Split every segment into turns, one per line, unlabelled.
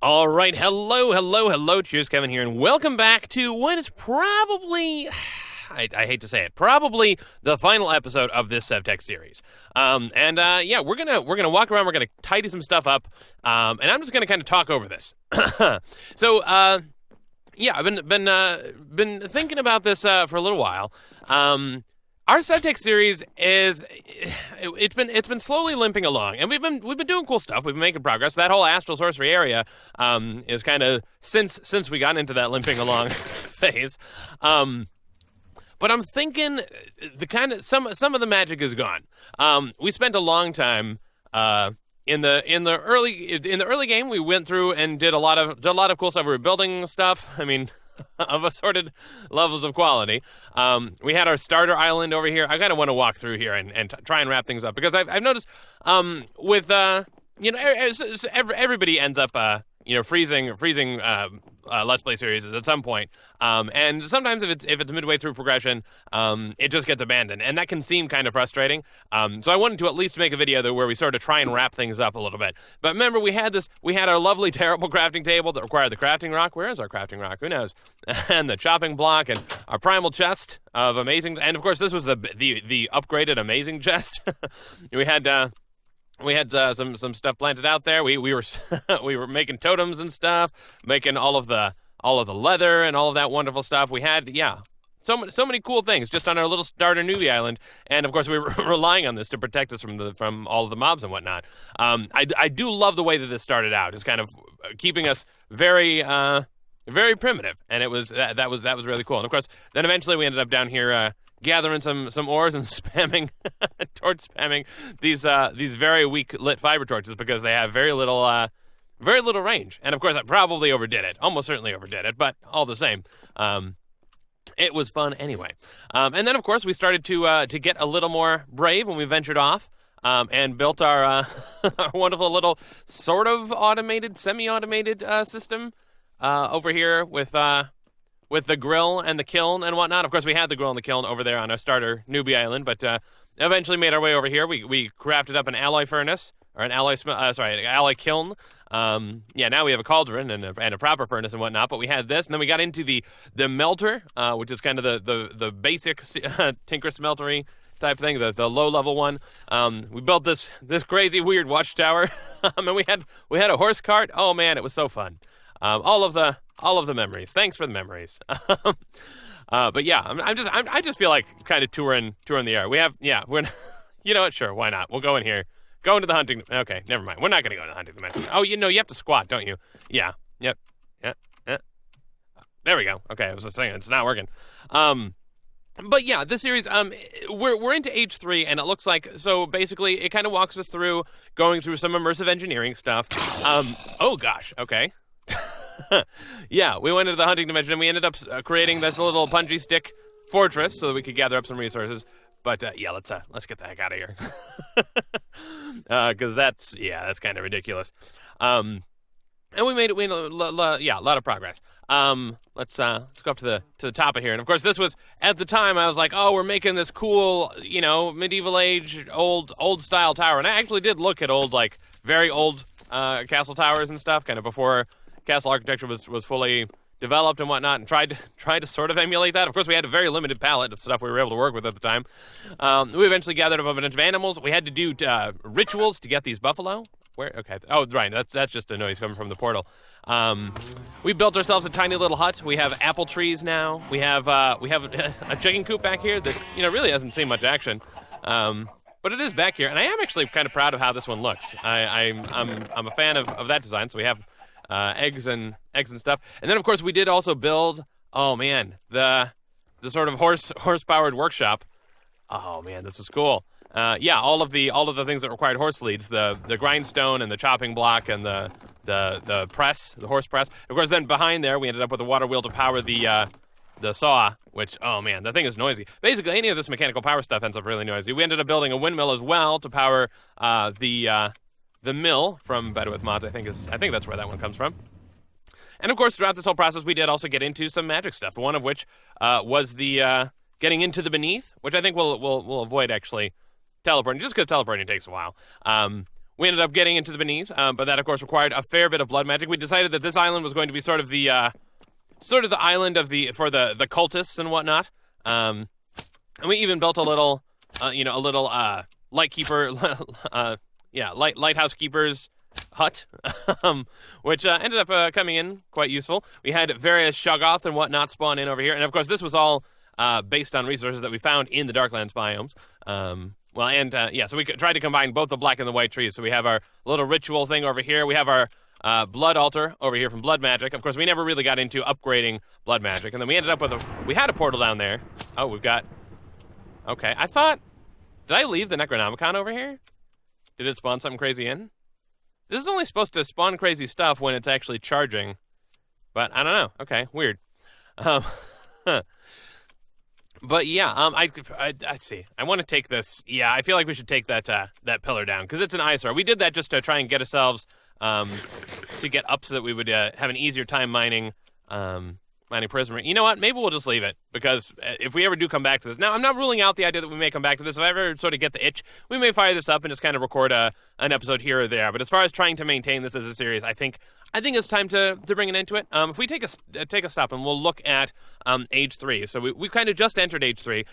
All right, hello, Cheerskevin here, and welcome back to what is probably, I hate to say it, probably the final episode of this SevTech series. Yeah, we're gonna walk around, we're gonna tidy some stuff up, and I'm just gonna kind of talk over this. so, yeah, I've been thinking about this for a little while. Our SevTech series it's been slowly limping along, and we've been doing cool stuff. We've been making progress. That whole astral sorcery area is kind of since we got into that limping along phase. But I'm thinking the kind of some of the magic is gone. We spent a long time in the early game. We went through and did a lot of cool stuff. We were building stuff. I mean, of assorted levels of quality. We had our starter island over here. I kind of want to walk through here and try and wrap things up because I've noticed with everybody ends up freezing Let's Play series at some point. And sometimes if it's midway through progression, it just gets abandoned, and that can seem kind of frustrating. So I wanted to at least make a video where we sort of try and wrap things up a little bit. But remember, we had our lovely, terrible crafting table that required the crafting rock. Where is our crafting rock? Who knows? And the chopping block and our primal chest of amazing, and of course this was the upgraded amazing chest. We had some stuff planted out there. We were we were making totems and stuff, making all of the leather and all of that wonderful stuff. We had so many cool things just on our little starter newbie island, and of course we were relying on this to protect us from all of the mobs and whatnot. I do love the way that this started out. It's kind of keeping us very primitive, and it was that was really cool. And of course, then eventually we ended up down here. Gathering some ores and spamming these very weak lit fiber torches because they have very little range. And of course I probably overdid it, almost certainly overdid it, but all the same, it was fun anyway. And then of course we started to get a little more brave when we ventured off and built our our wonderful little sort of automated, semi-automated system over here with the grill and the kiln and whatnot. Of course, we had the grill and the kiln over there on our starter newbie island, but eventually made our way over here. We crafted up an alloy furnace, or an alloy kiln. Now we have a cauldron and a proper furnace and whatnot, but we had this, and then we got into the melter, which is kind of the basic tinker smeltery type thing, the low-level one. We built this crazy, weird watchtower, and we had a horse cart. Oh, man, it was so fun. All of the memories. Thanks for the memories. But yeah, I just feel like kind of touring the air. We're you know what? Sure, why not? We'll go in here. Go into the hunting. Okay, never mind. We're not going to go into the hunting dimension. Oh, you have to squat, don't you? Yeah. Yep. Yeah. There we go. Okay, I was just saying it's not working. But yeah, this series, we're into age 3, and it looks like, so basically it kind of walks us through going through some immersive engineering stuff. Oh gosh, okay. Yeah, we went into the hunting dimension, and we ended up creating this little punji stick fortress so that we could gather up some resources. But yeah, let's get the heck out of here, because that's kind of ridiculous. And we made a lot of progress. Let's go up to the top of here, and of course this was at the time I was like, oh, we're making this cool, medieval age old style tower, and I actually did look at very old castle towers and stuff, kind of before castle architecture was fully developed and whatnot, and tried to sort of emulate that. Of course, we had a very limited palette of stuff we were able to work with at the time. We eventually gathered up a bunch of animals. We had to do rituals to get these buffalo. Where? Okay. Oh, right. That's just a noise coming from the portal. We built ourselves a tiny little hut. We have apple trees now. We have a chicken coop back here that really hasn't seen much action. But it is back here, and I am actually kind of proud of how this one looks. I'm a fan of that design. So we have eggs and stuff, and then of course we did also build. Oh man, the sort of horse-powered workshop. Oh man, this is cool. All of the things that required horse leads, the grindstone and the chopping block and the press, the horse press. Of course, then behind there we ended up with a water wheel to power the saw, which, oh man, the thing is noisy. Basically, any of this mechanical power stuff ends up really noisy. We ended up building a windmill as well to power the mill from Better with Mods. I think that's where that one comes from. And of course, throughout this whole process, we did also get into some magic stuff. One of which was the getting into the beneath, which I think we'll avoid actually teleporting, just because teleporting takes a while. we ended up getting into the beneath, but that, of course, required a fair bit of blood magic. We decided that this island was going to be sort of the island for the cultists and whatnot. And we even built a little, lighthouse keeper's hut, which ended up coming in quite useful. We had various Shoggoth and whatnot spawn in over here, and of course, this was all based on resources that we found in the Darklands biomes. So we tried to combine both the black and the white trees. So we have our little ritual thing over here. We have our blood altar over here from blood magic. Of course, we never really got into upgrading blood magic, and then we ended up we had a portal down there. Oh, okay. Did I leave the Necronomicon over here? Did it spawn something crazy in? This is only supposed to spawn crazy stuff when it's actually charging, but I don't know. Okay, weird. But yeah, I see. I want to take this. Yeah, I feel like we should take that pillar down because it's an eyesore. We did that just to try and get ourselves to get up so that we would have an easier time mining prism. You know what? Maybe we'll just leave it because if we ever do come back to this, now I'm not ruling out the idea that we may come back to this. If I ever sort of get the itch, we may fire this up and just kind of record an episode here or there. But as far as trying to maintain this as a series, I think it's time to bring an end to it. If we take a stop and we'll look at Age 3. So we kind of just entered Age 3.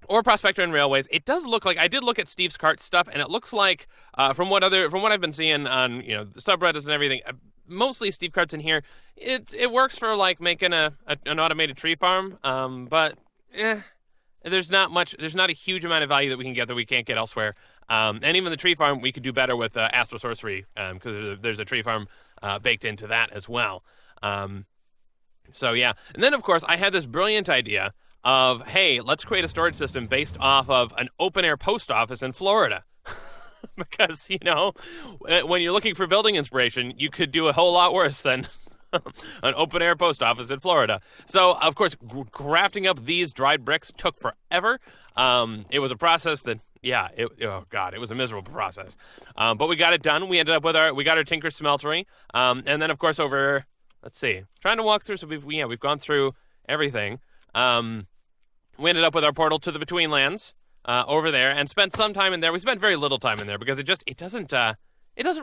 Or Prospector and Railways. It does look like I did look at Steve's cart stuff, and it looks like from what I've been seeing on the subreddits and everything, mostly Steve carts in here. It works for like making an automated tree farm, but there's not a huge amount of value that we can get that we can't get elsewhere. And even the tree farm we could do better with Astral Sorcery because there's a tree farm baked into that as well. So yeah, and then of course I had this brilliant idea of, hey, let's create a storage system based off of an open-air post office in Florida. Because, when you're looking for building inspiration, you could do a whole lot worse than an open-air post office in Florida. So, of course, crafting up these dried bricks took forever. It was a process that, it was a miserable process. But we got it done. We ended up we got our Tinker Smeltery. And then, of course, trying to walk through, so we've gone through everything. We ended up with our portal to the Between Lands over there and spent some time in there. We spent very little time in there because it doesn't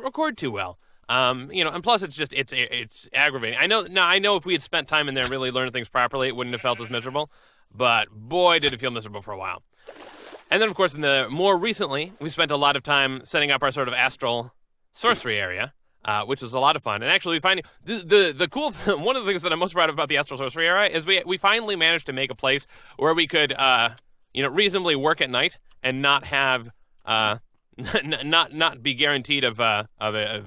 record too well. And plus it's aggravating. I know if we had spent time in there and really learned things properly, it wouldn't have felt as miserable. But boy, did it feel miserable for a while. And then, of course, more recently, we spent a lot of time setting up our sort of astral sorcery area. Which was a lot of fun. And actually, we finally the cool one of the things that I'm most proud of about the Astral Sorcery era is we finally managed to make a place where we could reasonably work at night and not have not be guaranteed of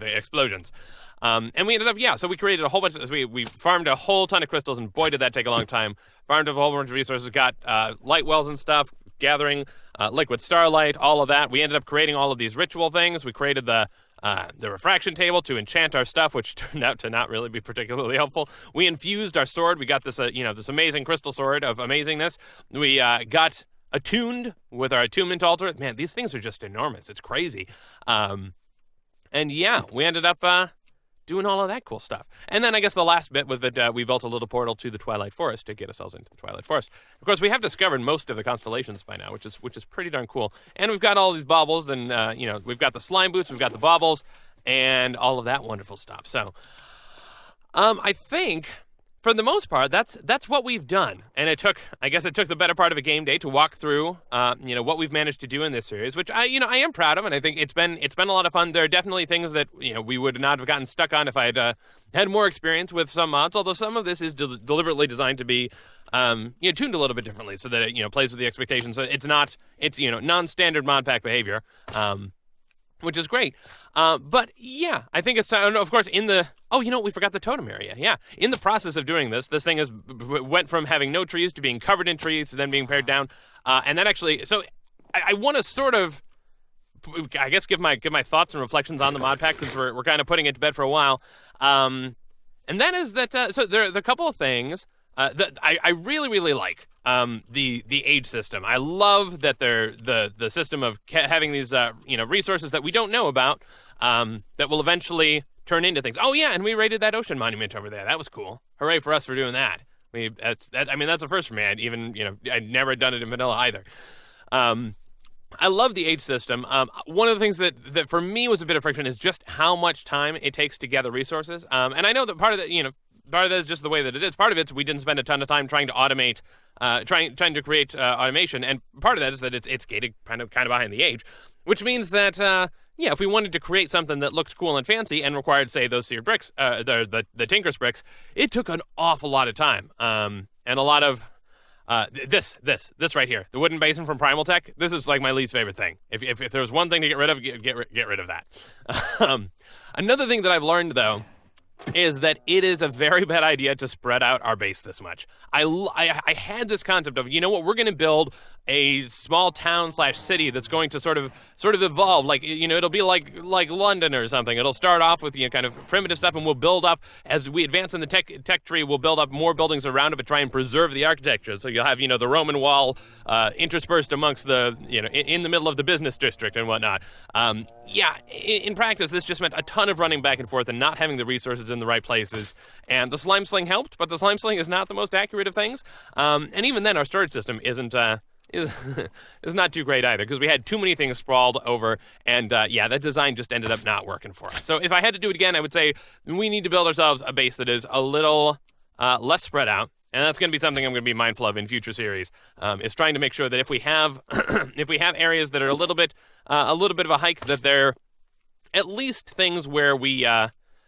explosions. And we ended up so we created a whole bunch of we farmed a whole ton of crystals, and boy did that take a long time. Farmed up a whole bunch of resources, got light wells and stuff, gathering liquid starlight, all of that. We ended up creating all of these ritual things. We created the refraction table to enchant our stuff, which turned out to not really be particularly helpful. We infused our sword. We got this, this amazing crystal sword of amazingness. We got attuned with our attunement altar. Man, these things are just enormous. It's crazy. We ended up doing all of that cool stuff. And then I guess the last bit was that we built a little portal to the Twilight Forest to get ourselves into the Twilight Forest. Of course, we have discovered most of the constellations by now, which is pretty darn cool. And we've got all these baubles, and we've got the slime boots, we've got the baubles, and all of that wonderful stuff. So, I think for the most part, that's what we've done. And it took the better part of a game day to walk through, what we've managed to do in this series, which I am proud of, and I think it's been a lot of fun. There are definitely things that we would not have gotten stuck on if I had more experience with some mods. Although some of this is deliberately designed to be, tuned a little bit differently so that it plays with the expectations. So it's non-standard mod pack behavior. Which is great. But yeah, I think it's time. Of course, we forgot the totem area. Yeah. In the process of doing this thing went from having no trees to being covered in trees to then being pared down. And that actually, so I want to sort of, I guess, give my thoughts and reflections on the mod pack since we're kind of putting it to bed for a while. And that is that, so there are a couple of things that I really, really like. The age system. I love that the system of having these resources that we don't know about that will eventually turn into things. Oh yeah, and we raided that ocean monument over there. That was cool. Hooray for us for doing that. That's a first for me. I'd never done it in vanilla either. I love the age system. One of the things that for me was a bit of friction is just how much time it takes to gather resources. And I know that part of that, part of that is just the way that it is. Part of it's we didn't spend a ton of time trying to automate, trying to create automation, and part of that is that it's gated kind of behind the age, which means that if we wanted to create something that looked cool and fancy and required, say, those seared bricks, the Tinker's bricks, it took an awful lot of time, and a lot of this right here, the wooden basin from Primal Tech. This is like my least favorite thing. If there was one thing to get rid of, get rid of that. Another thing that I've learned though is that it is a very bad idea to spread out our base this much. I had this concept of, we're going to build a small town / city that's going to sort of evolve, like, it'll be like London or something. It'll start off with kind of primitive stuff, and we'll build up as we advance in the tech tree. We'll build up more buildings around it, but try and preserve the architecture. So you'll have the Roman wall interspersed amongst the in the middle of the business district and whatnot. In practice, this just meant a ton of running back and forth and not having the resources in the right places. And the slime sling helped, but the slime sling is not the most accurate of things. And even then, our storage system isn't is not too great either, because we had too many things sprawled over, and that design just ended up not working for us. So if I had to do it again, I would say we need to build ourselves a base that is a little less spread out. And that's going to be something I'm going to be mindful of in future series. Is trying to make sure that if we have if we have areas that are a little bit of a hike, that they're at least things where we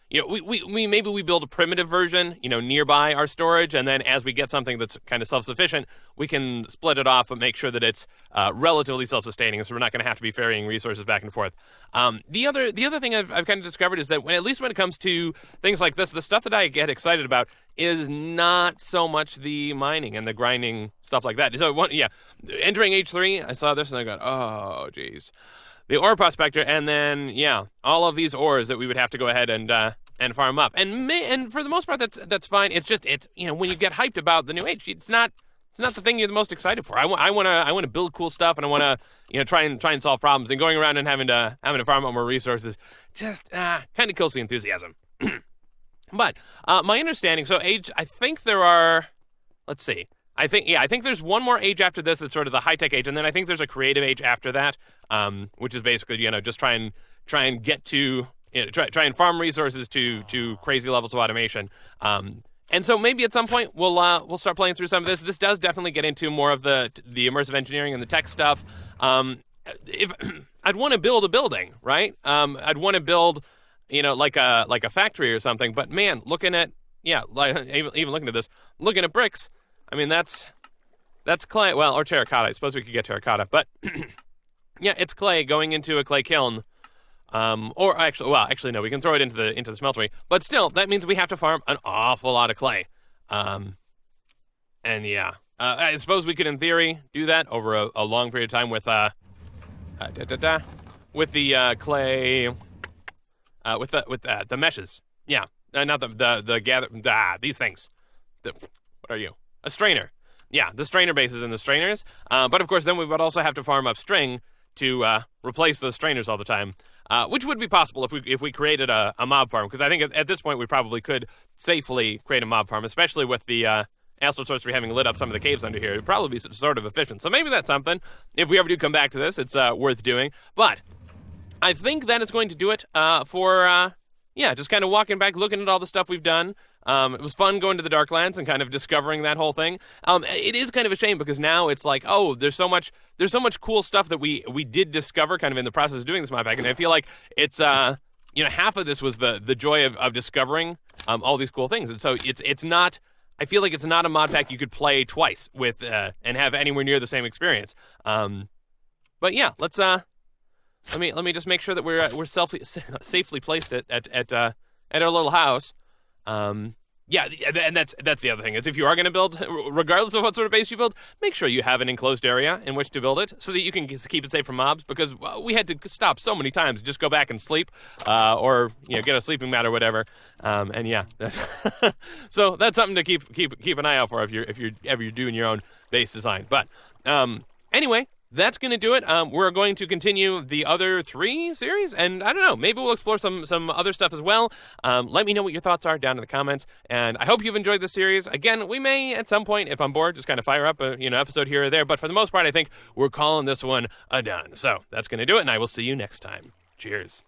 maybe we build a primitive version nearby our storage, and then as we get something that's kind of self-sufficient, we can split it off, but make sure that it's relatively self-sustaining, so we're not going to have to be ferrying resources back and forth. The other thing I've kind of discovered is that at least when it comes to things like this, the stuff that I get excited about is not so much the mining and the grinding stuff like that. So entering H3, I saw this and I got, oh geez. The ore prospector, and then all of these ores that we would have to go ahead and farm up, and for the most part that's fine. It's just when you get hyped about the new age, it's not the thing you're the most excited for. I want to build cool stuff, and I want to try and solve problems, and going around and having to farm up more resources just kind of kills the enthusiasm. But my understanding, so age, I think there are, let's see. I think there's one more age after this that's sort of the high-tech age, and then I think there's a creative age after that, which is basically, just try and get to, try and farm resources to crazy levels of automation. And so maybe at some point we'll start playing through some of this. This does definitely get into more of the immersive engineering and the tech stuff. If I'd want to build a building, right? I'd want to build, like a factory or something. But man, looking at even looking at this, looking at bricks. I mean, that's clay, or terracotta. I suppose we could get terracotta, but it's clay going into a clay kiln. Actually, no, we can throw it into the smeltery. But still, that means we have to farm an awful lot of clay. I suppose we could, in theory, do that over a long period of time with the clay, with the meshes. Not the gather. These things. What are you? A strainer. The strainer bases and the strainers. But of course, then we would also have to farm up string to replace those strainers all the time, which would be possible if we created a mob farm. Because I think at this point we probably could safely create a mob farm, especially with the Astral Sorcery having lit up some of the caves under here. It'd probably be sort of efficient. So maybe that's something. If we ever do come back to this, it's worth doing. But I think that is going to do it for just kind of walking back, looking at all the stuff we've done. It was fun going to the Darklands and kind of discovering that whole thing. It is kind of a shame because now it's like, oh, there's so much cool stuff that we did discover kind of in the process of doing this mod pack, and I feel like it's half of this was the joy of discovering all these cool things, and so it's not. I feel like it's not a mod pack you could play twice with and have anywhere near the same experience. But yeah, let's let me just make sure that we're safely placed at our little house. And that's the other thing is if you are going to build, regardless of what sort of base you build, make sure you have an enclosed area in which to build it so that you can keep it safe from mobs, because we had to stop so many times, just go back and sleep, or get a sleeping mat or whatever. So that's something to keep an eye out for if you're doing your own base design. But anyway, that's going to do it. We're going to continue the other 3 series, and I don't know, maybe we'll explore some other stuff as well. Let me know what your thoughts are down in the comments, and I hope you've enjoyed the series. Again, we may, at some point, if I'm bored, just kind of fire up a episode here or there, but for the most part, I think we're calling this one a done. So that's going to do it, and I will see you next time. Cheers.